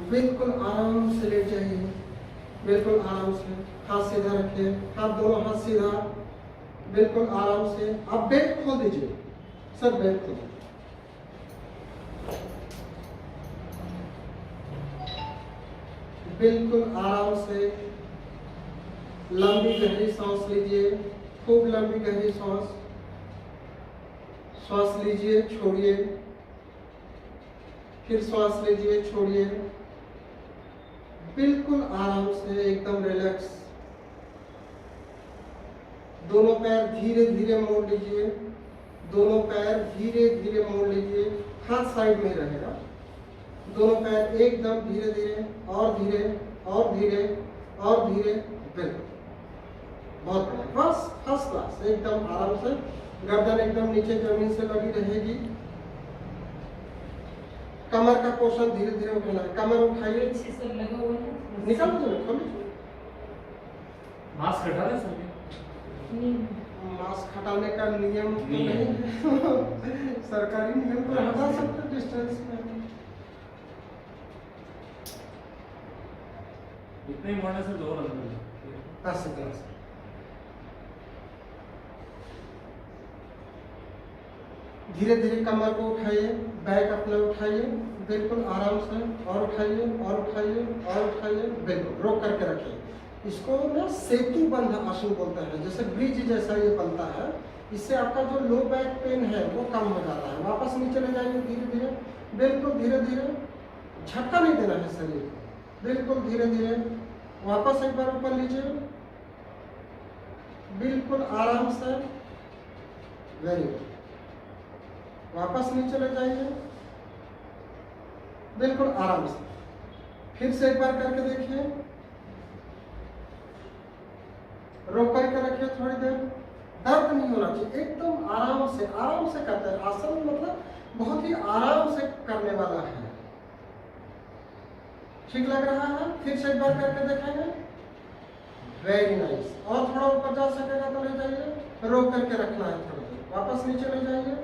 बिल्कुल आराम से लेट जाइए, बिल्कुल आराम से। हाथ सीधा रखिए, हाथ दोनों हाथ सीधा, बिल्कुल आराम से। आप बेल्ट खोल दीजिए सर, बेल्ट खोल दीजिए। बिल्कुल आराम से लंबी गहरी सांस लीजिए, खूब लंबी गहरी सांस। श्वास लीजिए, छोड़िए, फिर श्वास लीजिए, छोड़िए। बिल्कुल आराम से, एकदम रिलैक्स। दोनों पैर धीरे धीरे मोड़ लीजिए, दोनों पैर धीरे धीरे मोड़ लीजिए। हाथ साइड में रहेगा। दोनों पैर एकदम धीरे धीरे, और धीरे और धीरे और धीरे। बिल्कुल, बहुत बढ़िया, बस फर्स्ट क्लास, एकदम आराम से। गर्दन एकदम नीचे जमीन से लगी रहेगी। कमर का पोर्शन धीरे धीरे उठाना है। कमर उठाइए, निकाल दीजिए, खोलिए। मास्क हटा दें सर? मास्क हटाने का नियम तो नहीं है सरकारी नियम तो हटा सकते डिस्टेंस में। इतने ही मोड़ने से दो अंदर ऐसे तरह से धीरे धीरे कमर को उठाइए, बैक अपना उठाइए, बिल्कुल आराम से। और उठाइए और उठाइए और उठाइए, बिल्कुल रोक करके रखिए। इसको ना सेतु बंध आसन बोलते हैं, जैसे ब्रिज जैसा ये बनता है। इससे आपका जो लो बैक पेन है वो कम हो जाता है। वापस नीचे ले जाइए धीरे धीरे, बिल्कुल धीरे धीरे। झटका नहीं देना है शरीर को, बिल्कुल धीरे धीरे। वापस एक बार ऊपर लीजिए, बिल्कुल आराम से। Very good. वापस नीचे ले जाइए, बिल्कुल आराम से। फिर से एक बार करके देखिए, रोक करके रखिए थोड़ी देर। दर्द नहीं होना चाहिए, एकदम आराम से करते हैं। आसन मतलब बहुत ही आराम से करने वाला है। ठीक लग रहा है? फिर से एक बार करके देखेंगे। Very nice. और थोड़ा ऊपर जा सकेगा तो ले जाइए, रोक करके रखना है थोड़ी देर। वापस नीचे ले जाइए,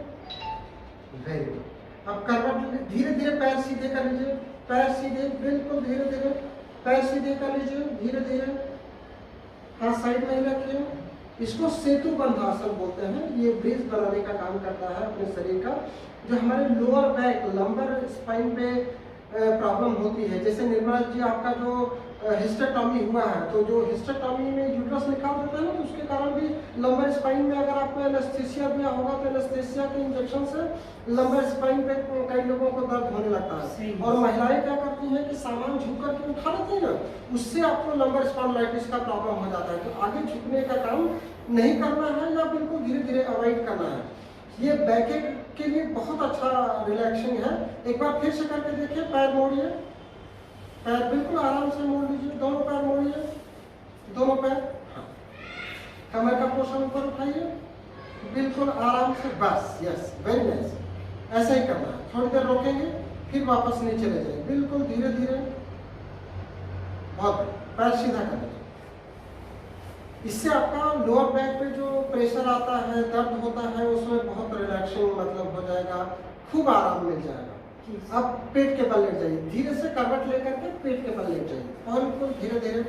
वेरी गुड। अब करवट धीरे धीरे पैर सीधे कर लीजिए, पैर सीधे, बिल्कुल धीरे धीरे पैर सीधे कर लीजिए, धीरे धीरे। हाथ साइड में ही रखिए। इसको सेतु बंध आसन बोलते हैं। ये ब्रिज बनाने का काम करता है अपने शरीर का। जो हमारे लोअर बैक, लंबर स्पाइन पे प्रॉब्लम होती है, जैसे निर्मला जी आपका जो हिस्टेक्टॉमी हुआ है, तो जो हिस्टेक्टॉमी में यूट्रस निकाल देता है ना, तो उसके कारण भी लंबर स्पाइन में अगर आपको एनेस्थीसिया दिया होगा तो एनेस्थीसिया के इंजेक्शन से लंबर स्पाइन पे कई लोगों को दर्द होने लगता है। और महिलाएं क्या करती हैं कि सामान झुक करके उठा लेती है ना, उससे आपको लंबर स्पॉन्डिलाइटिस का प्रॉब्लम हो जाता है। तो आगे झुकने का काम नहीं करना है, या बिल्कुल धीरे धीरे अवॉइड करना है। ये बैक के लिए बहुत अच्छा रिलैक्सिंग है। एक बार फिर से करके देखिए। पैर मोड़िए, पैर बिल्कुल आराम से मोड़ लीजिए, दोनों पैर मोड़िए, दोनों पैर। हाँ, कमर का पोर्शन ऊपर उठाइए, बिल्कुल आराम से। बस, यस, वेरी नाइस। ऐसा ही करना है। थोड़ी देर रोकेंगे, फिर वापस नीचे ले जाइए, बिल्कुल धीरे धीरे। बहुत, पैर सीधा कर लीजिए। इससे आपका लोअर बैक पे जो प्रेशर आता है, दर्द होता है, उसमें बहुत रिलैक्सिंग मतलब हो जाएगा, खूब आराम मिल जाएगा। अब पेट के बल लेट जाइए, धीरे से करवट लेकर के पेट के बल लेट जाइए, और बिल्कुल धीरे धीरे,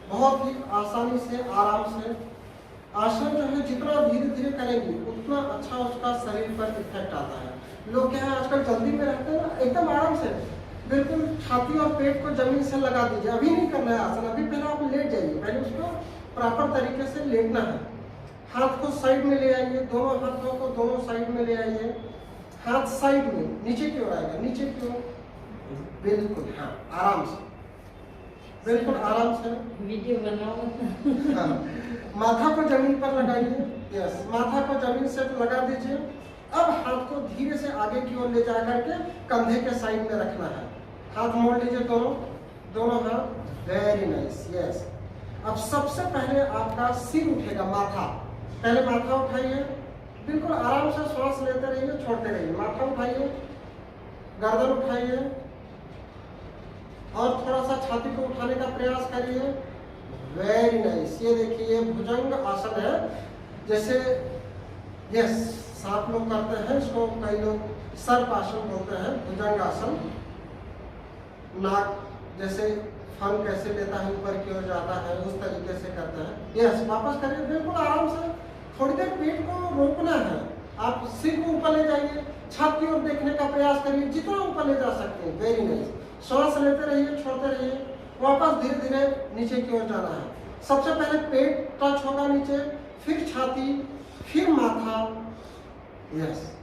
बहुत ही आसानी से, आराम से। आसन जो है जितना धीरे धीरे करेंगे उतना अच्छा उसका शरीर पर इफेक्ट आता है। लोग क्या है आजकल जल्दी में रहते हैं ना, एकदम आराम से बिल्कुल छाती और पेट को जमीन से लगा दीजिए। अभी नहीं करना है आसन, अभी पहले आप लेट जाइए, पहले उसको प्रॉपर तरीके से लेटना है। हाथ को साइड में ले आइए, दोनों हाथों को दोनों साइड में ले आइए। हाथ साइड में, नीचे की ओर आएगा, नीचे की ओर, बिल्कुल। हाँ, आराम से, बिल्कुल आराम से। वीडियो बनाओ। हाँ, माथा को जमीन पर लगाइए। यस, माथा को जमीन से लगा दीजिए। अब हाथ को धीरे से आगे की ओर ले जा करके कंधे के साइड में रखना है। हाथ मोड़ लीजिए, दोनों हाथ। Very nice, yes. अब सबसे पहले आपका सिर उठेगा, माथा। पहले माथा उठाइए, बिल्कुल आराम से श्वास लेते रहिए, छोड़ते रहिए। माथा उठाइए, गर्दन उठाइए, और थोड़ा सा छाती को उठाने का प्रयास करिए। Very nice. ये देखिए, भुजंग आसन है। जैसे यस, 7 लोग करते हैं इसको, कई लोग सर्प आसन बोलते हैं, भुजंग आसन। नाक जैसे फन कैसे लेता है ऊपर की ओर जाता है उस तरीके से करता है। यस, वापस करिए बिल्कुल आराम से। थोड़ी देर पेट को रोकना है। आप सिर को ऊपर ले जाइए, छत की ओर देखने का प्रयास करिए, जितना ऊपर ले जा सकते हैं। Very nice. श्वास लेते रहिए, छोड़ते रहिए। वापस धीरे धीरे नीचे की ओर जाना है। सबसे पहले पेट टच होगा नीचे, फिर छाती, फिर माथा। यस,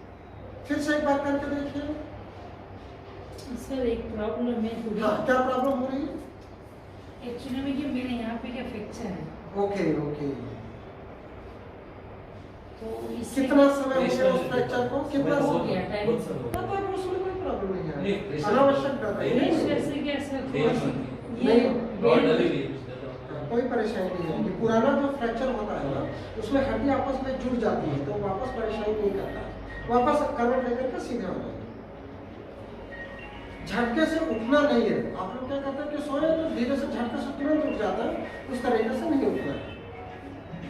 फिर से एक बार करके देखिए। सर एक प्रॉब्लम है थोड़ी। हाँ, क्या प्रॉब्लम हो रही है? एक्चुअली में कि मेरे यहाँ पे क्या फ्रैक्चर है। Okay okay. तो इससे कितना समय हो गया उस फ्रैक्चर को? कितना हो समय? गया टाइम। बहुत समय हो तब गया। तक उसमें कोई प्रॉब्लम नहीं है। नहीं, प्रेशर- अनावश्यक डर नहीं, नहीं प्रेशर है। से क्या सर नहीं, थोड़ा सा नहीं। ये रॉड बेल- डली हुई है कुछ ज्यादा। कोई परेशानी नहीं है। ये पुराना जो फ्रैक्चर होता है ना, उसमें हड्डी आपस में जुड़ जाती है, तो वापस परेशानी नहीं करता है। वापस करवट लेकर के सीधे हो जाए। झटके से उठना नहीं है। आप लोग क्या करते हैं कि सोए तो धीरे से झटके से तुरंत उठ जाता है, उस तरीके से नहीं उठना है।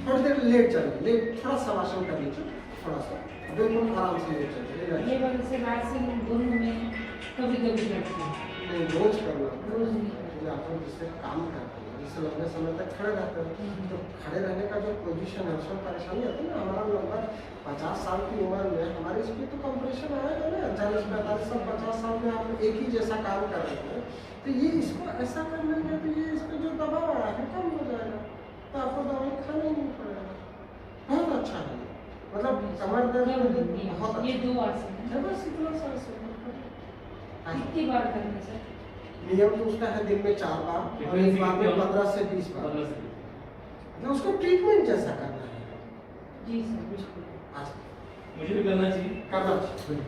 थोड़ी देर लेट जाइए, लेट थोड़ा शवासन कर लीजिए, थोड़ा सा बिल्कुल आराम से लेट जाइए। ये वजह से रात से दोनों में कभी कभी करती हूँ। नहीं, रोज करना। रोज नहीं। जैसे आप लोग जिससे काम करते हैं, जिससे लंबे समय तक खड़े रहते हैं, तो खड़े रहने का जो पोजीशन है उसमें परेशानी आती है ना। हमारा लगभग 50 साल की उम्र में हमारे इसमें तो कंप्रेशन आएगा ना। 40-45 साल 50 साल में हम एक ही जैसा काम कर रहे हैं, तो ये इसको ऐसा कर लेंगे तो ये इस पर जो दबाव आया है कम हो जाएगा, तो आपको दवाई खाना ही नहीं पड़ेगा। बहुत अच्छा है, मतलब कमर दर्द में बहुत ये अच्छा दो आसन है। है। बस इतना सा आसन है। कितनी बार करना सर? नियम तो उसका है दिन में 4 बार और एक बार में 15 से 20 बार। 15 से। तो उसको ट्रीटमेंट जैसा करना है। जी सर बिल्कुल। अच्छा, मुझे भी करना चाहिए। करना चाहिए।